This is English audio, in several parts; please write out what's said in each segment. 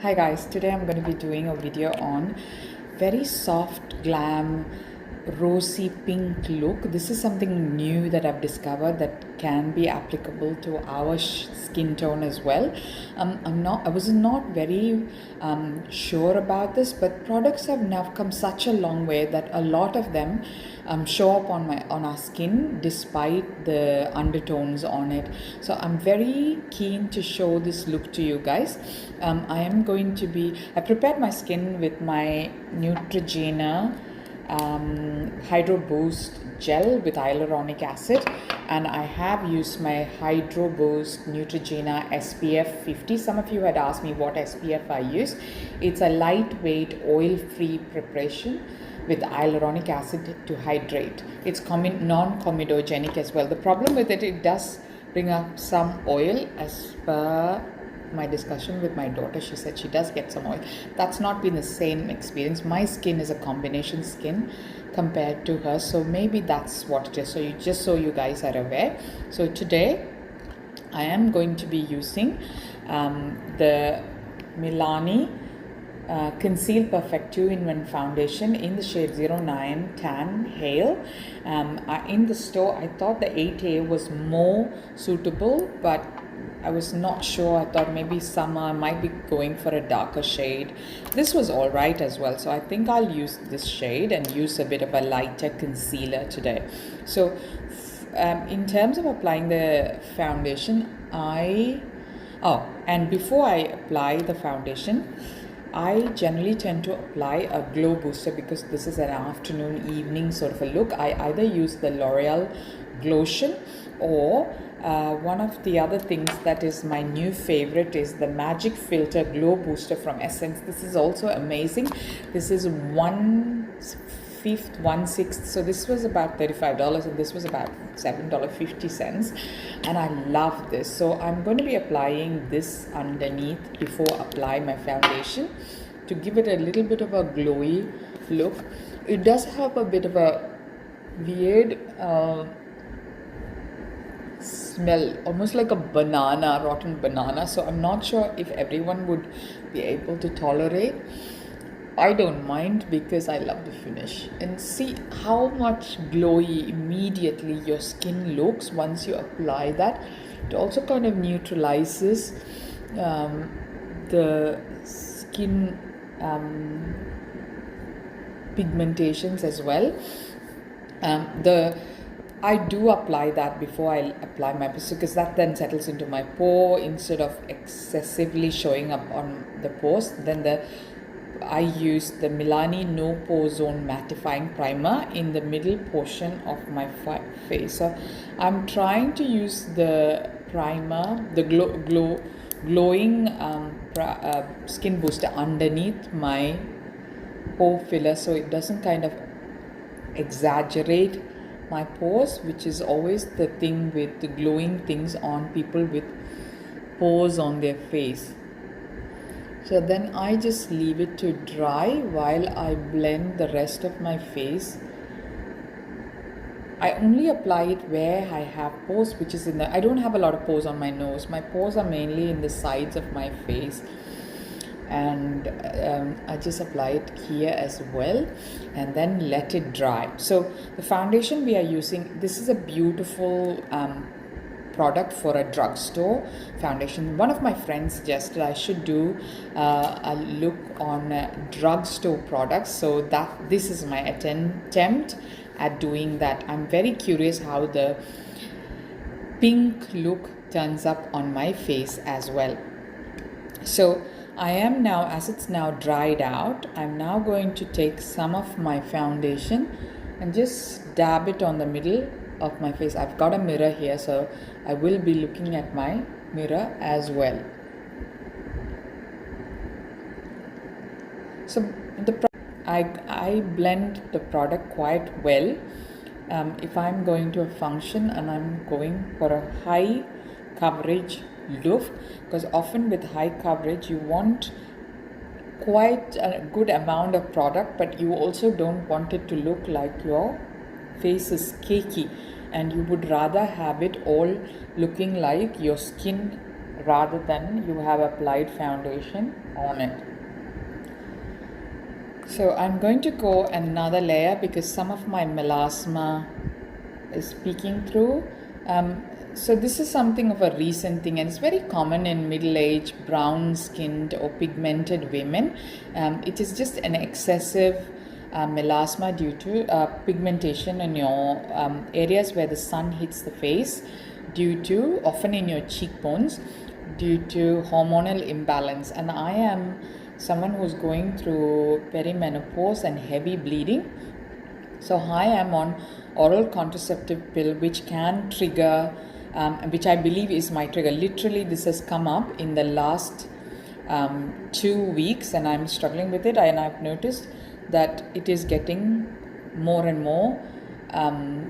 Hi guys, today I'm going to be doing a video on very soft glam rosy pink look. This is something new that I've discovered that can be applicable to our skin tone as well. I was not very sure about this, but products have now come such a long way that a lot of them show up on our skin despite the undertones on it. So I'm very keen to show this look to you guys. I prepared my skin with my Neutrogena Hydro Boost gel with hyaluronic acid, and I have used my Hydro Boost Neutrogena SPF 50. Some of you had asked me what SPF I use. It's a lightweight oil-free preparation with hyaluronic acid to hydrate. It's non-comedogenic as well. The problem with it does bring up some oil. As per my discussion with my daughter, she said she does get some oil. That's not been the same experience. My skin is a combination skin compared to her, so maybe that's what it is. So you guys are aware. So today I am going to be using the Milani Conceal Perfect 2-in-1 foundation in the shade 09 Tan Hail. In the store I thought the 8A was more suitable, but I was not sure. I thought maybe summer I might be going for a darker shade. This was alright as well, so I think I'll use this shade and use a bit of a lighter concealer today. So in terms of applying the foundation, and before I apply the foundation, I generally tend to apply a glow booster because this is an afternoon evening sort of a look. I either use the L'Oreal Glotion, or one of the other things that is my new favorite is the Magic Filter Glow Booster from Essence. This is also amazing. This is 1/5, 1/6. So this was about $35 and this was about $7.50, and I love this. So I'm going to be applying this underneath before apply my foundation to give it a little bit of a glowy look. It does have a bit of a weird smell, almost like a banana, rotten banana. So I'm not sure if everyone would be able to tolerate. I don't mind because I love the finish. And see how much glowy immediately your skin looks once you apply that. It also kind of neutralizes the skin pigmentations as well. I do apply that before I apply my pencil because that then settles into my pore instead of excessively showing up on the pores. Then I use the Milani No Pore Zone Mattifying Primer in the middle portion of my face. So I'm trying to use the primer, the glowing skin booster underneath my pore filler, so it doesn't kind of exaggerate my pores, which is always the thing with the glowing things on people with pores on their face. So then I just leave it to dry while I blend the rest of my face. I only apply it where I have pores, which is I don't have a lot of pores on my nose. My pores are mainly in the sides of my face, and I just apply it here as well and then let it dry. So the foundation we are using, this is a beautiful product for a drugstore foundation. One of my friends suggested I should do a look on drugstore products, so that this is my attempt at doing that. I'm very curious how the pink look turns up on my face as well. So I am now, as it's now dried out, I'm now going to take some of my foundation and just dab it on the middle of my face. I've got a mirror here, so I will be looking at my mirror as well. So I blend the product quite well. If I'm going to a function and I'm going for a high coverage look, because often with high coverage you want quite a good amount of product, but you also don't want it to look like your face is cakey, and you would rather have it all looking like your skin rather than you have applied foundation on it. So I'm going to go another layer because some of my melasma is peeking through. So this is something of a recent thing, and it's very common in middle-aged, brown-skinned or pigmented women. It is just an excessive melasma due to pigmentation in your areas where the sun hits the face, due to often in your cheekbones, due to hormonal imbalance. And I am someone who's going through perimenopause and heavy bleeding. So I am on oral contraceptive pill, which can trigger, which I believe is my trigger. Literally, this has come up in the last 2 weeks, and I'm struggling with it. And I've noticed that it is getting more and more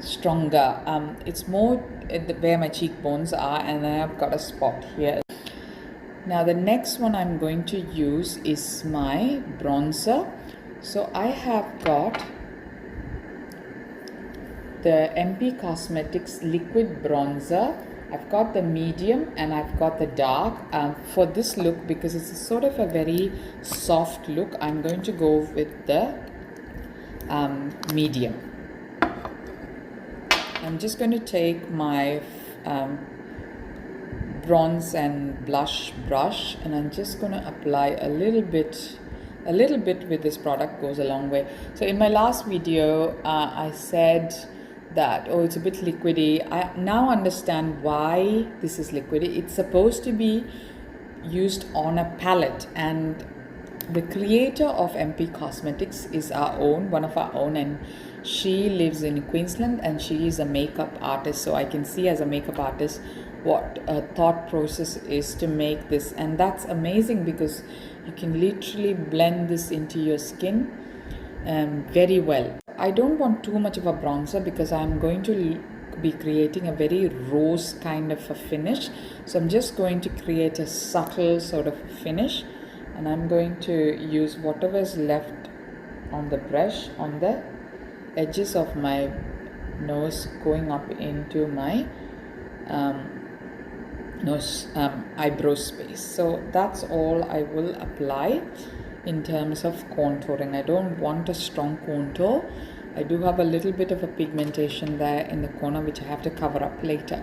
stronger. It's more where my cheekbones are, and then I've got a spot here. Now the next one I'm going to use is my bronzer. So I have got the MP Cosmetics liquid bronzer. I've got the medium and I've got the dark. For this look, because it's a sort of a very soft look, I'm going to go with the medium. I'm just going to take my bronze and blush brush, and I'm just going to apply a little bit with this product. Goes a long way. So in my last video I said that, oh, it's a bit liquidy. I now understand why this is liquidy. It's supposed to be used on a palette, and the creator of MP Cosmetics is one of our own, and she lives in Queensland, and she is a makeup artist. So I can see as a makeup artist what a thought process is to make this, and that's amazing because you can literally blend this into your skin very well. I don't want too much of a bronzer because I'm going to be creating a very rose kind of a finish. So I'm just going to create a subtle sort of finish, and I'm going to use whatever is left on the brush on the edges of my nose, going up into my nose eyebrow space. So that's all I will apply in terms of contouring. I don't want a strong contour. I do have a little bit of a pigmentation there in the corner, which I have to cover up later.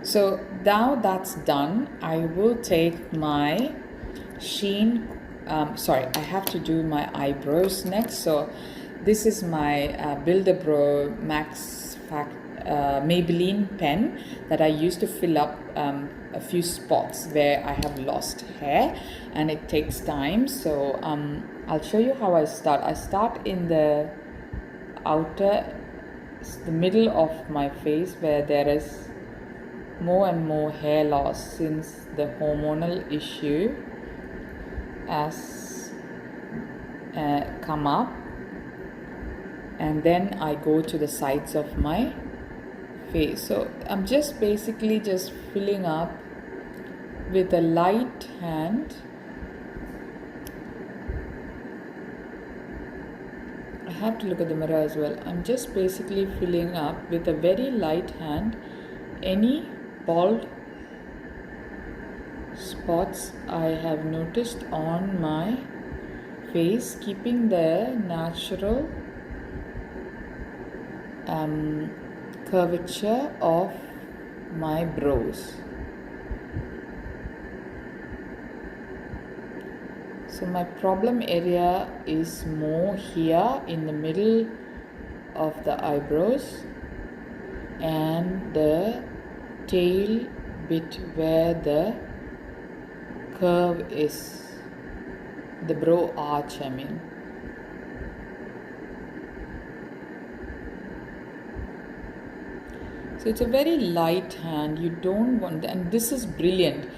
So now that's done, I will take my Sheen, I have to do my eyebrows next. So this is my Build-A-Brow Max Maybelline pen that I used to fill up a few spots where I have lost hair, and it takes time. So I'll show you how I start. I start in the middle of my face where there is more and more hair loss since the hormonal issue has come up, and then I go to the sides of my face. So I'm just basically just filling up with a light hand. I have to look at the mirror as well. I'm just basically filling up with a very light hand any bald spots I have noticed on my face, keeping the natural curvature of my brows. So my problem area is more here in the middle of the eyebrows and the tail bit where the curve is, the brow arch, I mean. So it's a very light hand. You don't want, and this is brilliant.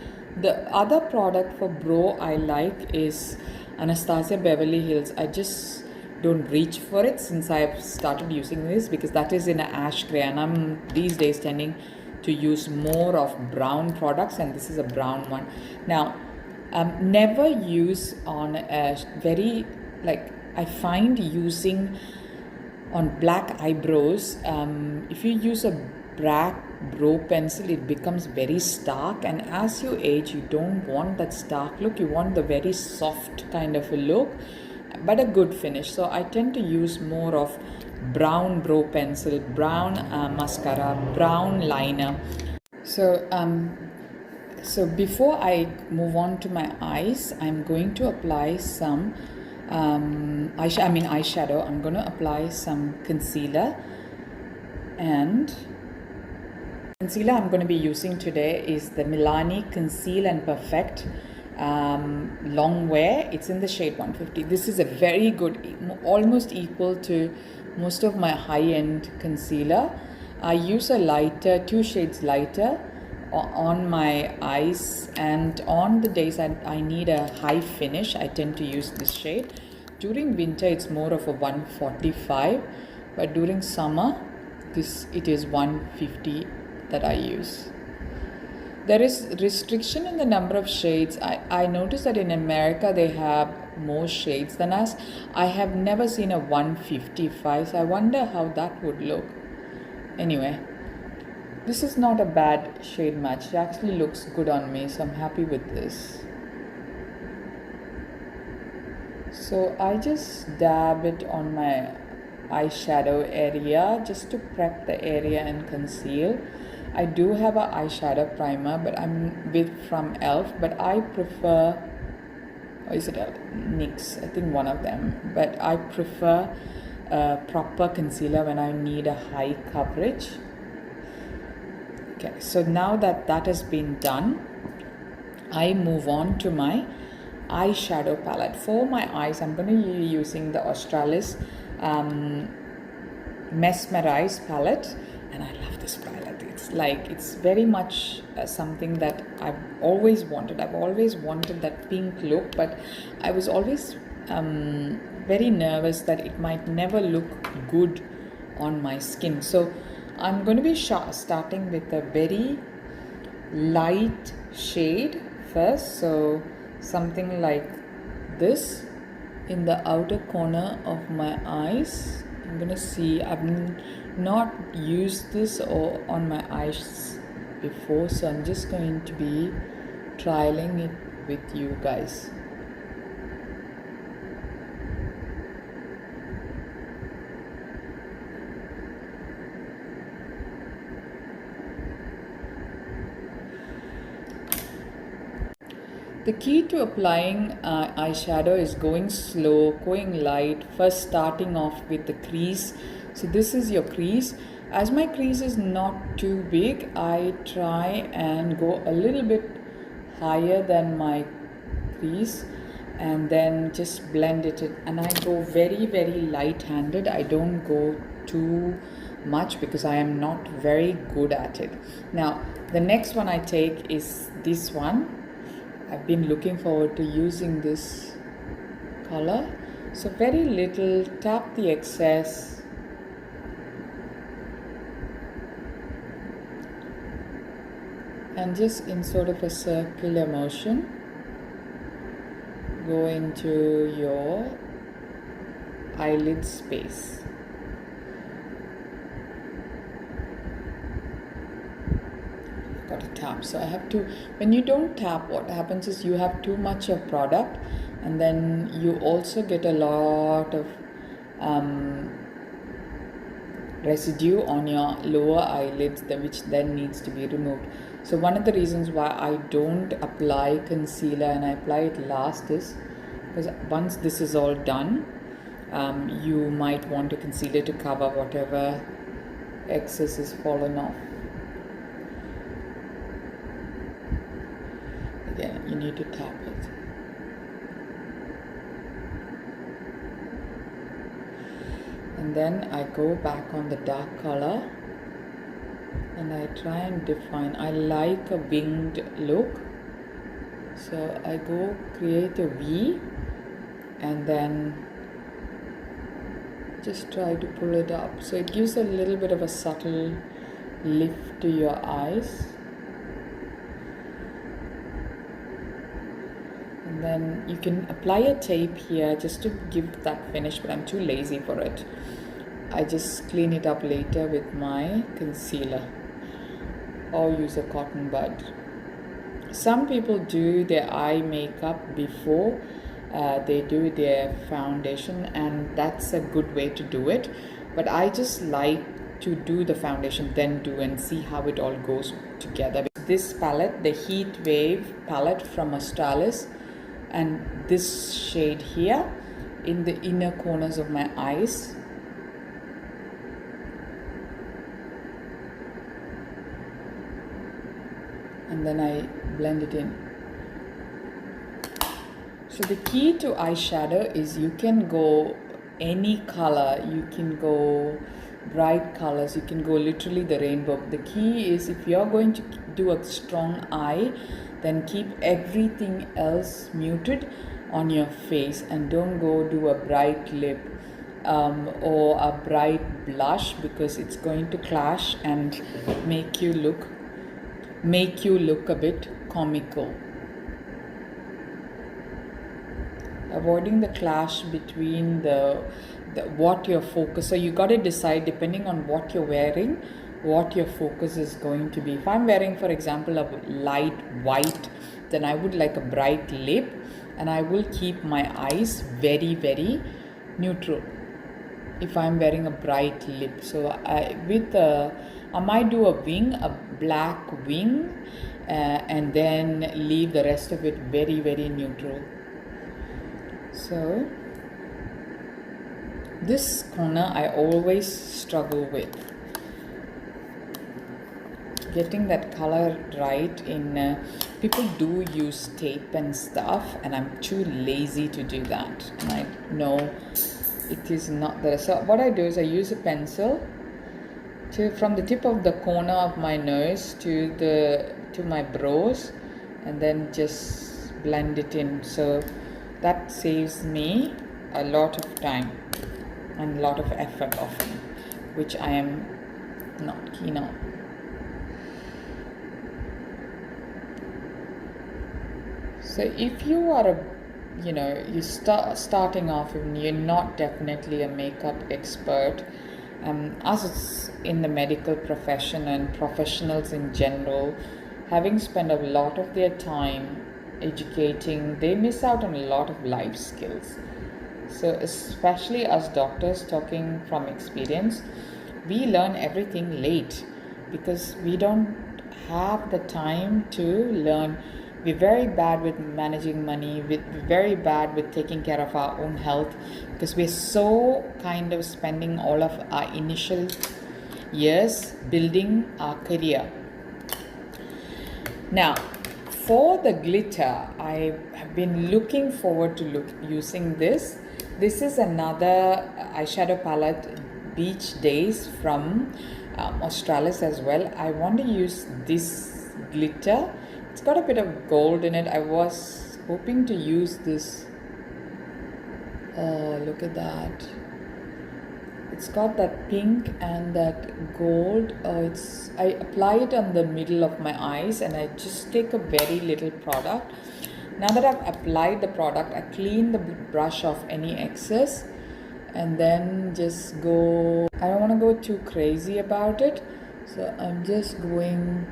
The other product for brow I like is Anastasia Beverly Hills. I just don't reach for it since I've started using this, because that is in an ash gray, and I'm these days tending to use more of brown products, and this is a brown one. Now, never use on a very, like, I find using on black eyebrows, if you use a black brow pencil, it becomes very stark, and as you age you don't want that stark look, you want the very soft kind of a look but a good finish. So I tend to use more of brown brow pencil, brown mascara, brown liner. So before I move on to my eyes, I'm going to apply some eyeshadow. I'm going to apply some concealer, and concealer I'm going to be using today is the Milani Conceal and Perfect long wear. It's in the shade 150. This is a very good, almost equal to most of my high-end concealer. I use a lighter, 2 shades lighter on my eyes, and on the days I need a high finish, I tend to use this shade. During winter it's more of a 145, but during summer it is 150 that I use. There is restriction in the number of shades. I noticed that in America they have more shades than us. I have never seen a 155, so I wonder how that would look. Anyway, this is not a bad shade match. It actually looks good on me, so I'm happy with this. So I just dab it on my eyeshadow area just to prep the area and conceal. I do have an eyeshadow primer, but I'm from e.l.f., but I prefer, or is it NYX? I think one of them. But I prefer a proper concealer when I need a high coverage. Okay, so now that has been done, I move on to my eyeshadow palette. For my eyes, I'm going to be using the Australis Mesmerize palette, and I love this palette. It's very much something that I've always wanted. I've always wanted that pink look, but I was always very nervous that it might never look good on my skin. So I'm going to be starting with a very light shade first. So something like this in the outer corner of my eyes. I'm going to see, I've not used this on my eyes before, so I'm just going to be trialing it with you guys. The key to applying eyeshadow is going slow, going light, first starting off with the crease. So this is your crease. As my crease is not too big, I try and go a little bit higher than my crease and then just blend it in. And I go very, very light-handed. I don't go too much because I am not very good at it. Now, the next one I take is this one. I've been looking forward to using this color. So very little, tap the excess. And just in sort of a circular motion, go into your eyelid space. Got to tap. So I have to, when you don't tap, what happens is you have too much of product, and then you also get a lot of residue on your lower eyelids, which then needs to be removed. So one of the reasons why I don't apply concealer and I apply it last is because once this is all done, you might want a concealer to cover whatever excess is fallen off. Again, you need to tap it. And then I go back on the dark color and I try and define. I like a winged look, so I go create a V and then just try to pull it up. So it gives a little bit of a subtle lift to your eyes. And then you can apply a tape here just to give that finish, but I'm too lazy for it. I just clean it up later with my concealer. or use a cotton bud. Some people do their eye makeup before they do their foundation, and that's a good way to do it, but I just like to do the foundation then do and see how it all goes together. This palette, the Heat Wave palette from Australis, and this shade here in the inner corners of my eyes. And then I blend it in. So the key to eyeshadow is you can go any color, you can go bright colors, you can go literally the rainbow. The key is if you're going to do a strong eye, then keep everything else muted on your face and don't go do a bright lip or a bright blush, because it's going to clash and make you look a bit comical. Avoiding the clash between the what your focus. So you got to decide, depending on what you're wearing, what your focus is going to be. If I'm wearing, for example, a light white, then I would like a bright lip, and I will keep my eyes very, very neutral if I'm wearing a bright lip. So I might do a wing, a black wing, and then leave the rest of it very, very neutral. So this corner I always struggle with getting that color right. In people do use tape and stuff, and I'm too lazy to do that, and I know it is not there. So what I do is I use a pencil from the tip of the corner of my nose to my brows, and then just blend it in. So that saves me a lot of time and a lot of effort often, which I am not keen on. So if you are starting off and you're not definitely a makeup expert, us in the medical profession and professionals in general, having spent a lot of their time educating, they miss out on a lot of life skills. So especially us doctors, talking from experience, we learn everything late because we don't have the time to learn. We're very bad with managing money, we're very bad with taking care of our own health, because we're so kind of spending all of our initial years building our career. Now, for the glitter, I have been looking forward to using this. This is another eyeshadow palette, Beach Days from Australis as well. I want to use this glitter. It's got a bit of gold in it. I was hoping to use this. Oh, look at that. It's got that pink and that gold. I apply it on the middle of my eyes, and I just take a very little product. Now that I've applied the product, I clean the brush off any excess, and then just go. I don't want to go too crazy about it, so I'm just going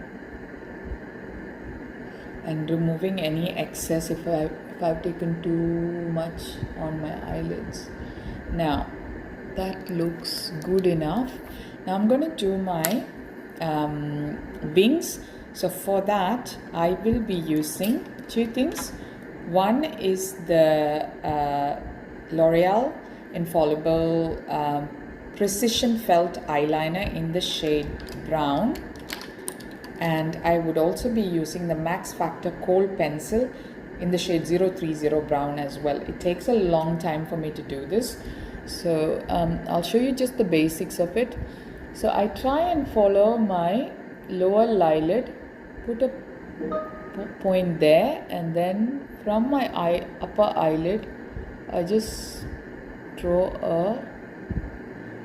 and removing any excess if I've taken too much on my eyelids. Now that looks good enough. Now I'm going to do my wings. So for that, I will be using two things. One is the L'Oreal Infallible Precision Felt Eyeliner in the shade brown. And I would also be using the Max Factor Kohl Pencil in the shade 030 brown as well. It takes a long time for me to do this. So I'll show you just the basics of it. So I try and follow my lower eyelid, put a point there, and then from my upper eyelid I just draw a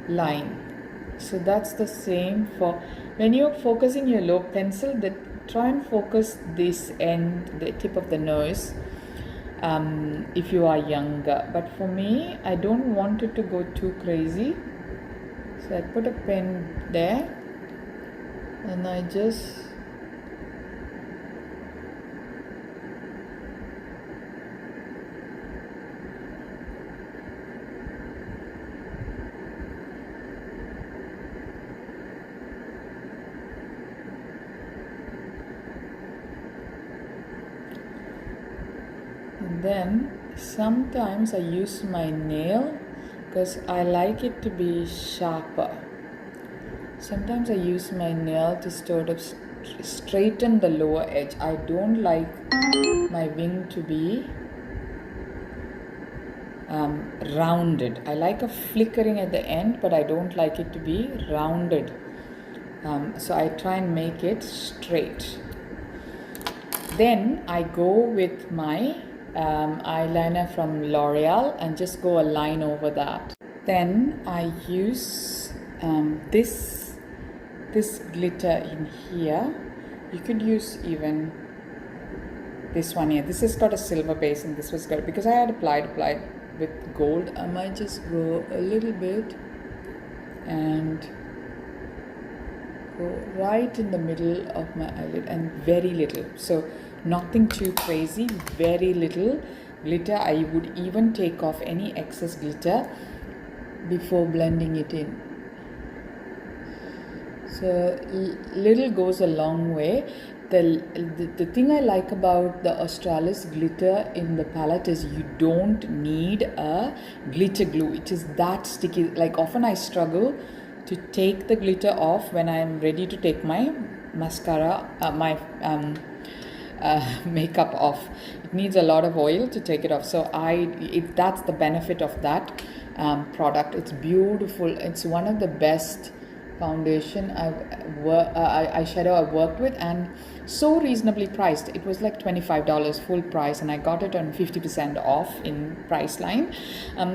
line. So that's the same for when you're focusing your low pencil, try and focus this end, the tip of the nose, if you are younger. But for me, I don't want it to go too crazy, so I put a pen there and I just then sometimes I use my nail because I like it to be sharper. Sometimes I use my nail to sort of straighten the lower edge. I don't like my wing to be rounded. I like a flickering at the end, but I don't like it to be rounded. So I try and make it straight. Then I go with my eyeliner from L'Oreal and just go a line over that. Then I use this glitter in here. You could use even this one here. This has got a silver base and this was good because I had applied with gold. I might just go a little bit and go right in the middle of my eyelid and very little. So nothing too crazy, very little glitter. I would even take off any excess glitter before blending it in. So little goes a long way. The thing I like about the Australis glitter in the palette is you don't need a glitter glue. It is that sticky. Like often I struggle to take the glitter off when I'm ready to take my mascara, makeup off. It needs a lot of oil to take it off. So that's the benefit of that product. It's beautiful. It's one of the best foundation eyeshadow I've worked with, and so reasonably priced. It was like $25 full price, and I got it on 50% off in Priceline.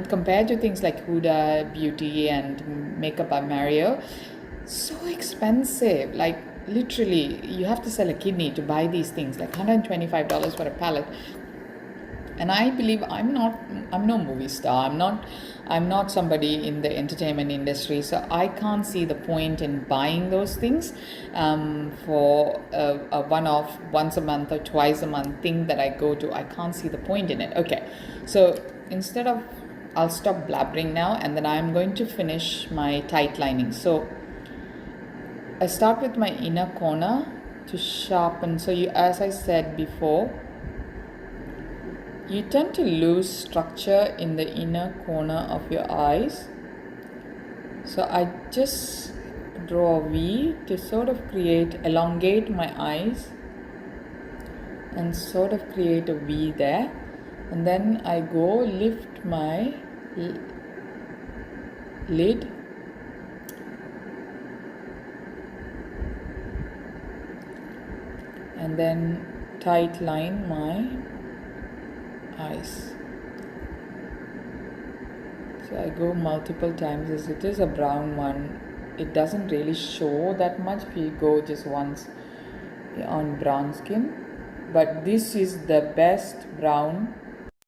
Compared to things like Huda Beauty and Makeup by Mario, so expensive. Like literally, you have to sell a kidney to buy these things. Like $125 for a palette. And I believe I'm no movie star. I'm not somebody in the entertainment industry, so I can't see the point in buying those things for a one-off, once a month or twice a month thing that I go to. I can't see the point in it. Okay, so I'll stop blabbering now, and then I'm going to finish my tight lining. So I start with my inner corner to sharpen. So as I said before, you tend to lose structure in the inner corner of your eyes. So I just draw a V to sort of elongate my eyes and sort of create a V there. And then I go lift my lid and then tight line my eyes. So I go multiple times. As it is a brown one, it doesn't really show that much if you go just once on brown skin, but this is the best brown.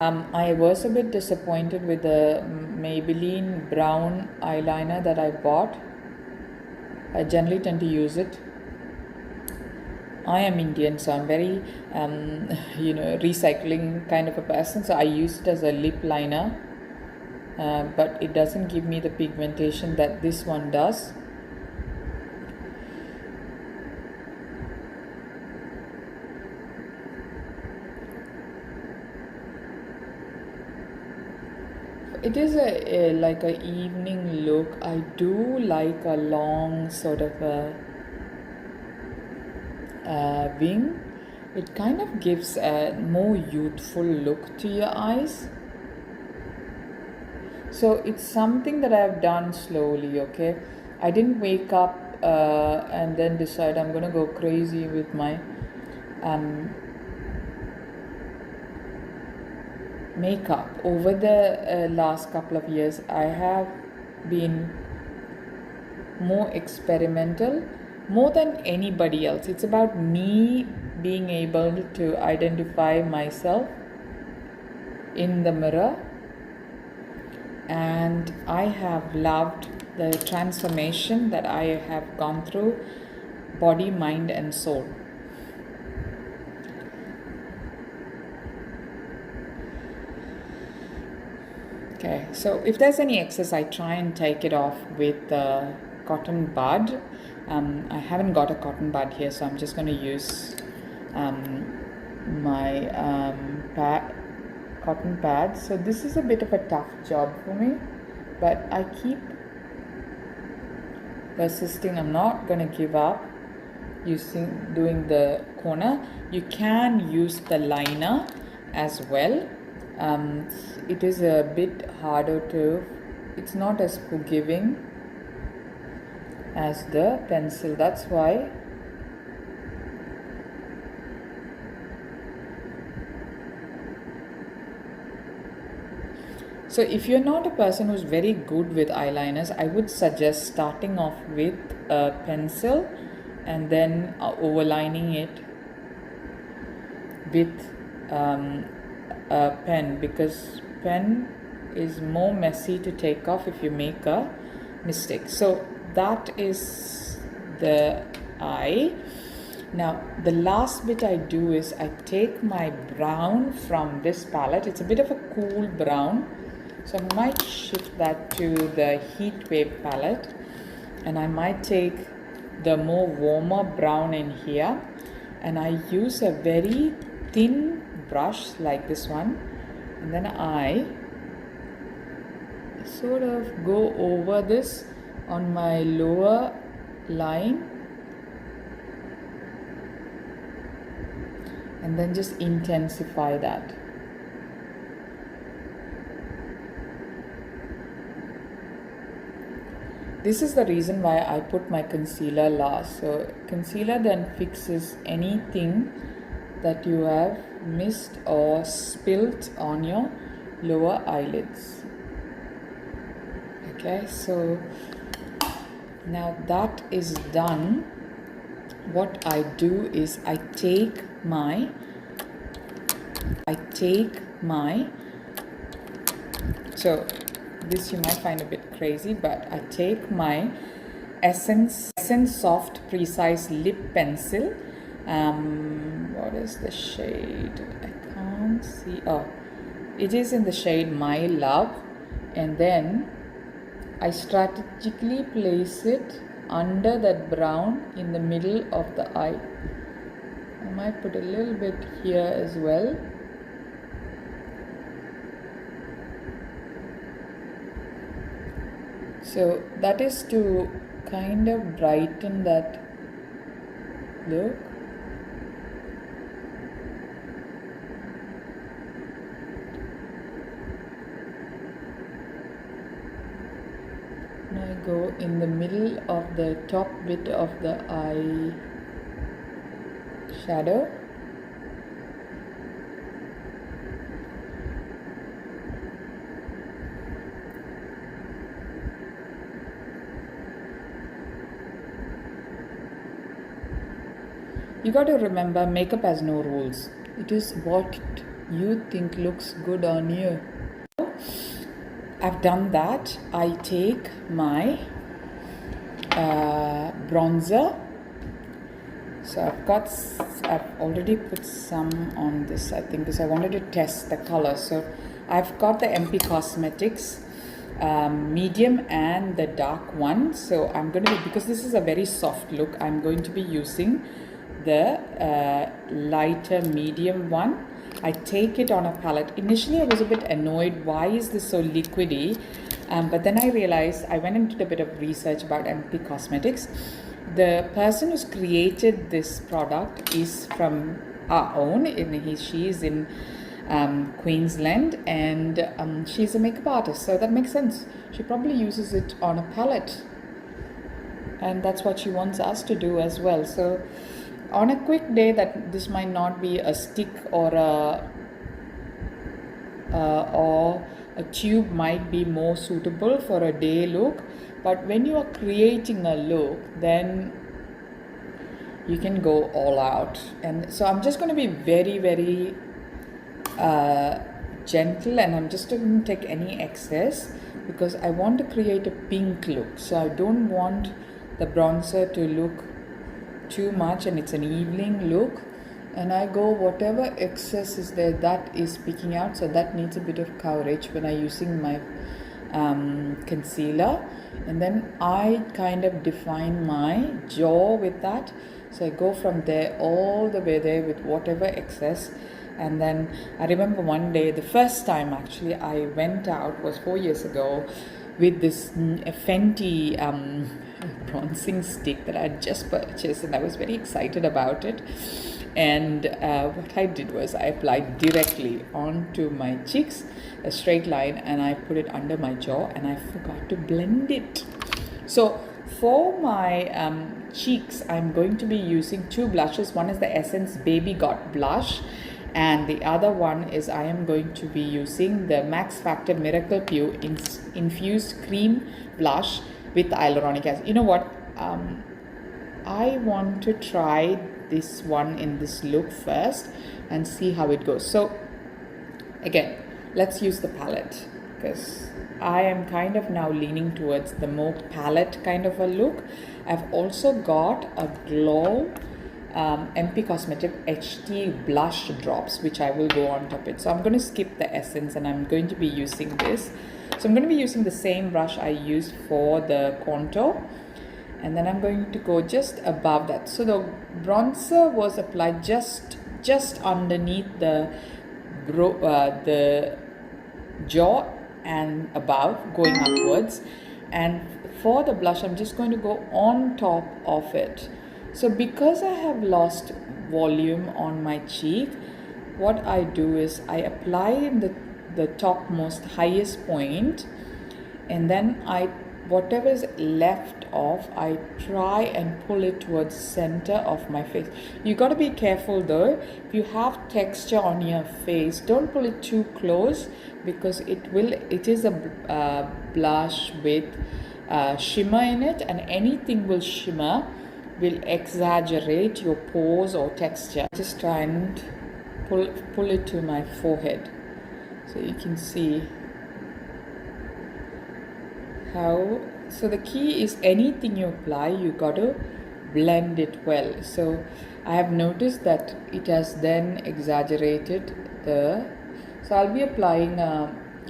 I was a bit disappointed with the Maybelline brown eyeliner that I bought. I generally tend to use it. I am Indian, so I'm very, recycling kind of a person. So I use it as a lip liner, but it doesn't give me the pigmentation that this one does. It is like a evening look. I do like a long sort of a wing. It kind of gives a more youthful look to your eyes. So it's something that I've done slowly. Okay, I didn't wake up and then decide I'm gonna go crazy with my makeup. Over the last couple of years, I have been more experimental, more than anybody else. It's about me being able to identify myself in the mirror, and I have loved the transformation that I have gone through, body, mind and soul. Okay, so if there's any excess, I try and take it off with the cotton bud. I haven't got a cotton bud here, so I'm just going to use my cotton pads. So this is a bit of a tough job for me, but I keep persisting. I'm not going to give up doing the corner. You can use the liner as well. It is a bit harder it's not as forgiving as the pencil. That's why so if you're not a person who's very good with eyeliners, I would suggest starting off with a pencil and then overlining it with a pen, because pen is more messy to take off if you make a mistake. So that is the eye. Now the last bit I do is I take my brown from this palette. It's a bit of a cool brown, so I might shift that to the Heat Wave palette, and I might take the more warmer brown in here, and I use a very thin brush like this one, and then I sort of go over this on my lower line and then just intensify that. This is the reason why I put my concealer last. So concealer then fixes anything that you have missed or spilt on your lower eyelids. Okay, so now that is done, what I do is I take my so this you might find a bit crazy, but I take my Essence Soft Precise Lip Pencil. What is the shade? I can't see. Oh, it is in the shade My Love, and then I strategically place it under that brown in the middle of the eye. I might put a little bit here as well. So that is to kind of brighten that look. Now I go in the middle of the top bit of the eye shadow. You got to remember, makeup has no rules. It is what you think looks good on you. I've done that. I take my bronzer. So I've already put some on this, I think, because I wanted to test the color. So I've got the MP Cosmetics medium and the dark one. So I'm going to, because this is a very soft look, I'm going to be using the lighter medium one. I take it on a palette. Initially I was a bit annoyed, why is this so liquidy? But then I realized, I went into a bit of research about MP Cosmetics. The person who's created this product is from our own. She's in Queensland, and she's a makeup artist, so that makes sense. She probably uses it on a palette, and that's what she wants us to do as well. So on a quick day, that this might not be a stick or a tube might be more suitable for a day look, but when you are creating a look, then you can go all out. And so I'm just going to be very, very gentle, and I'm just going to take any excess because I want to create a pink look. So I don't want the bronzer to look too much, and it's an evening look, and I go whatever excess is there that is peeking out. So that needs a bit of coverage when I'm using my concealer, and then I kind of define my jaw with that. So I go from there all the way there with whatever excess, And then I remember one day, the first time actually I went out was 4 years ago with this Fenty bronzing stick that I had just purchased, and I was very excited about it. And what I did was I applied directly onto my cheeks, a straight line, and I put it under my jaw, and I forgot to blend it. So for my cheeks, I'm going to be using two blushes. One is the Essence Baby Got blush, and the other one is I am going to be using the Max Factor Miracle Pure Infused Cream Blush with hyaluronic acid. You know what? I want to try this one in this look first and see how it goes. So again, let's use the palette, because I am kind of now leaning towards the more palette kind of a look. I've also got a Glow MP Cosmetic HT blush drops, which I will go on top of it. So I'm going to skip the essence and I'm going to be using this. So I'm going to be using the same brush I used for the contour, and then I'm going to go just above that. So the bronzer was applied just underneath the jaw and above, going upwards. And for the blush, I'm just going to go on top of it. So because I have lost volume on my cheek, what I do is I apply in the topmost highest point, and then whatever is left off, I try and pull it towards center of my face. You got to be careful though. If you have texture on your face, don't pull it too close, because it is a blush with shimmer in it, and anything will shimmer will exaggerate your pores or texture. Just try and pull it to my forehead, so you can see how. So the key is anything you apply, you got to blend it well. So I have noticed that it has then exaggerated so I'll be applying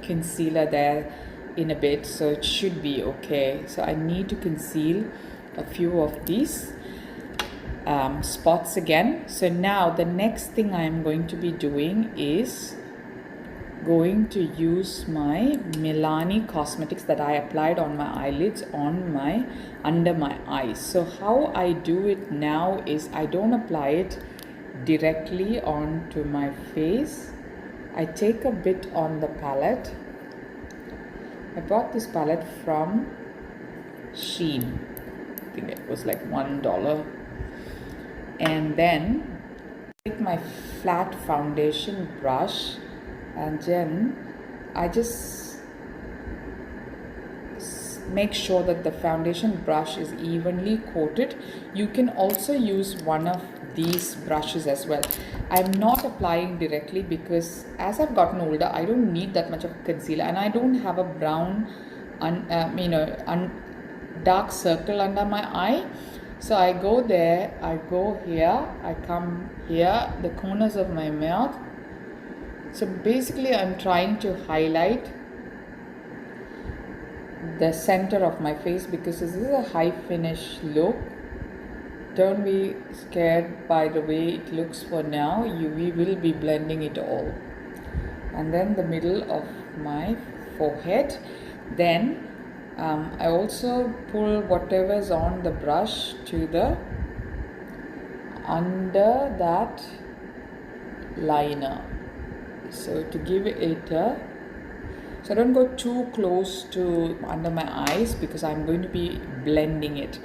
concealer there in a bit, so it should be okay. So I need to conceal a few of these spots again. So now the next thing I am going to be doing is going to use my Milani Cosmetics that I applied on my eyelids under my eyes. So how I do it now is I don't apply it directly onto my face. I take a bit on the palette. I bought this palette from Shein. I think it was like $1. And then take my flat foundation brush, and then I just make sure that the foundation brush is evenly coated. You can also use one of these brushes as well. I'm not applying directly because as I've gotten older, I don't need that much of concealer, and I don't have a brown dark circle under my eye. So I go there, I go here, I come here, the corners of my mouth. So basically I'm trying to highlight the center of my face, because this is a high finish look. Don't be scared by the way it looks for now. We will be blending it all. And then the middle of my forehead. Then I also pull whatever's on the brush to the under that liner. So to give it so don't go too close to under my eyes, because I'm going to be blending it.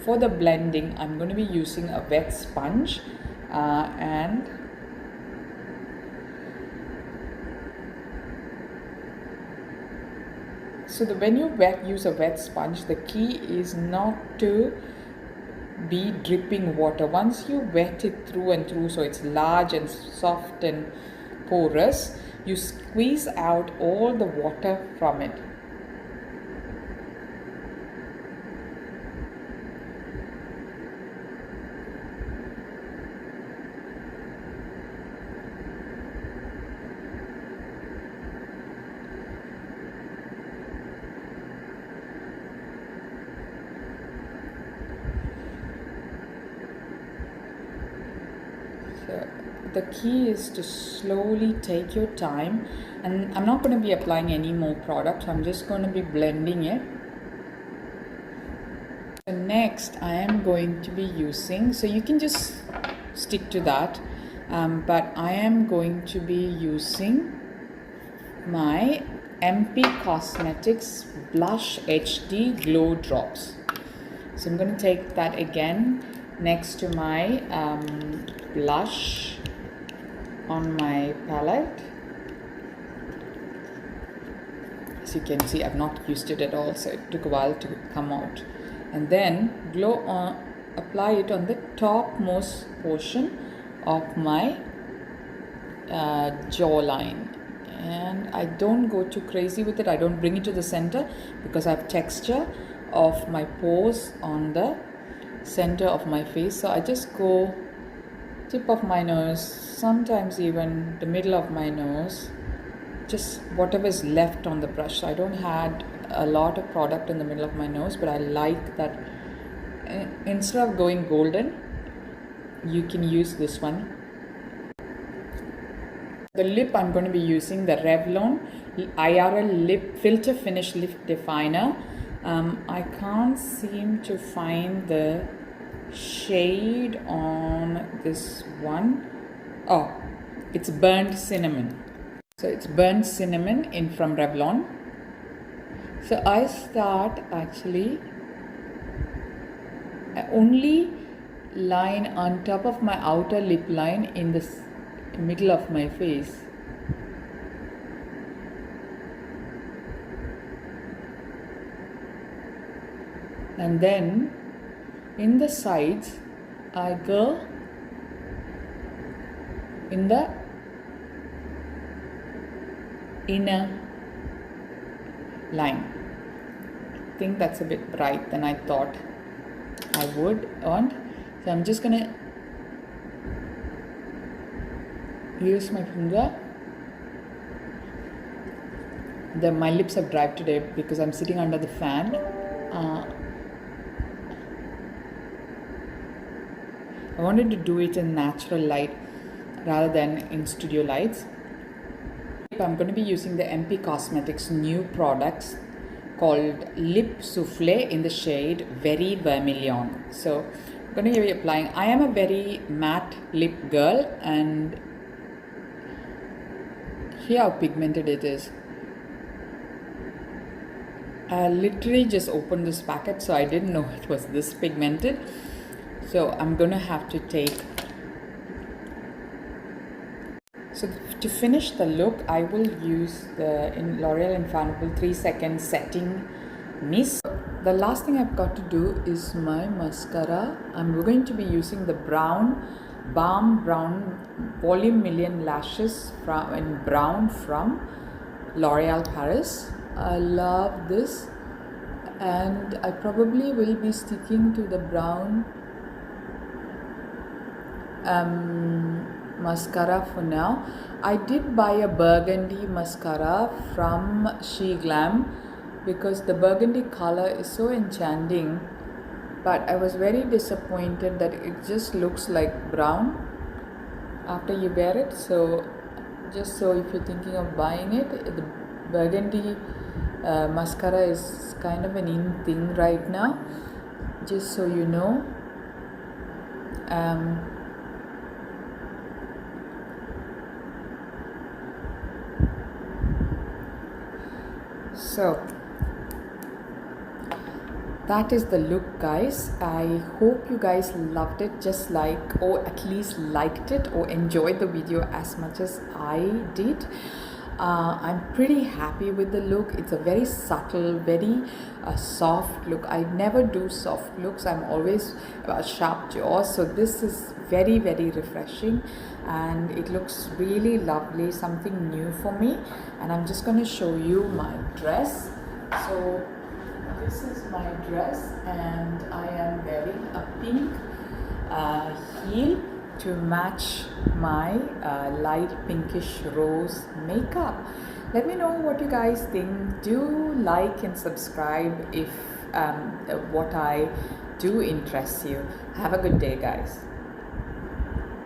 For the blending, I'm going to be using a wet sponge and so when you use a wet sponge, the key is not to be dripping water. Once you wet it through and through, so it's large and soft and porous, you squeeze out all the water from it. So the key is to slowly take your time, and I'm not going to be applying any more product. I'm just going to be blending it. So next I am going to be using, so you can just stick to that, but I am going to be using my MP Cosmetics Blush HD Glow Drops. So I'm going to take that again next to my blush on my palette. As you can see, I've not used it at all, so it took a while to come out. And then apply it on the topmost portion of my jawline. And I don't go too crazy with it. I don't bring it to the center because I have texture of my pores on the center of my face. So I just go tip of my nose, sometimes even the middle of my nose, just whatever is left on the brush. So I don't have a lot of product in the middle of my nose, but I like that instead of going golden, you can use this one. The lip, I'm going to be using the Revlon IRL Lip Filter Finish Lip Definer. I can't seem to find the shade on this one. Oh, it's Burnt Cinnamon. So it's Burnt Cinnamon from Revlon. So I start actually only line on top of my outer lip line in the middle of my face. And then in the sides I go in the inner line. I think that's a bit bright than I thought I would. And so I'm just gonna use my finger. My lips are dry today because I'm sitting under the fan. I wanted to do it in natural light rather than in studio lights. I'm going to be using the MP Cosmetics new products called Lip Souffle in the shade Very Vermilion. So I'm going to be applying. I am a very matte lip girl, and see how pigmented it is. I literally just opened this packet, so I didn't know it was this pigmented. So I'm gonna have to take. So to finish the look, I will use the L'Oreal Infallible 3-second setting mist. The last thing I've got to do is my mascara. I'm going to be using the Balm Brown Volume Million Lashes in brown from L'Oreal Paris. I love this, and I probably will be sticking to the brown mascara for now. I did buy a burgundy mascara from Glam because the burgundy color is so enchanting, but I was very disappointed that it just looks like brown after you wear it. So just so if you're thinking of buying it, the burgundy mascara is kind of an in thing right now, just so you know. So that is the look, guys. I hope you guys loved it just like, or at least liked it or enjoyed the video as much as I did. I'm pretty happy with the look. It's a very subtle, very soft look. I never do soft looks. I'm always sharp jaws. So this is very, very refreshing, and it looks really lovely, something new for me. And I'm just going to show you my dress. So this is my dress, and I am wearing a pink heel to match my light pinkish rose makeup. Let me know what you guys think. Do like and subscribe if what I do interests you. Have a good day, guys.